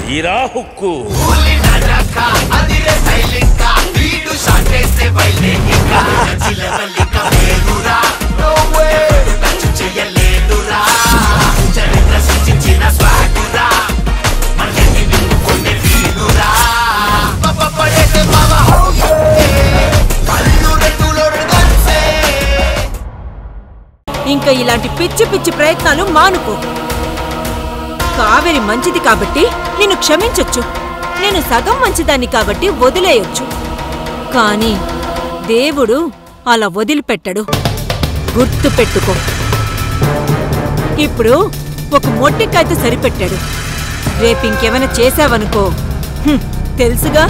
తీరా హుక్కు ఇంకా ఇలాంటి పిచ్చి పిచ్చి ప్రయత్నాలు మానుకో. కావేరి మంచిది కాబట్టి నిన్ను క్షమించొచ్చు, నేను సగం మంచిదాన్ని కాబట్టి వదిలేయొచ్చు. కానీ దేవుడు అలా వదిలిపెట్టడు, గుర్తు పెట్టుకో. ఇప్పుడు ఒక మొట్టికాయతో సరిపెట్టాడు, రేపింకేమైనా చేశావనుకో తెలుసుగా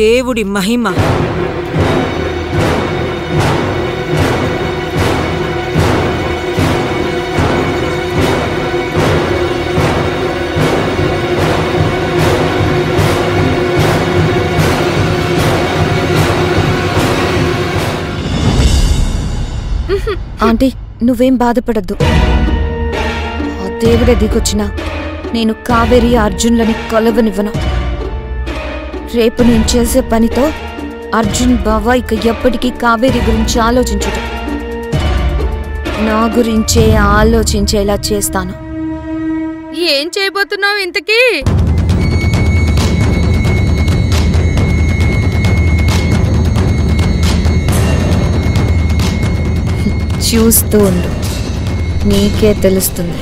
దేవుడి మహిమ. ఆంటీ, నువ్వేం బాధపడద్దు. ఆ దేవుడే దిగొచ్చినా నేను కావేరి అర్జున్లని కలవనివ్వను. రేపు నేను చేసే పనితో అర్జున్ బావ ఇక ఎప్పటికీ కావేరి గురించి ఆలోచించడు, నా గురించే ఆలోచించేలా చేస్తాను. ఏం చేయబోతున్నావు ఇంతకీ? చూస్తూ ఉండు, నీకే తెలుస్తుంది.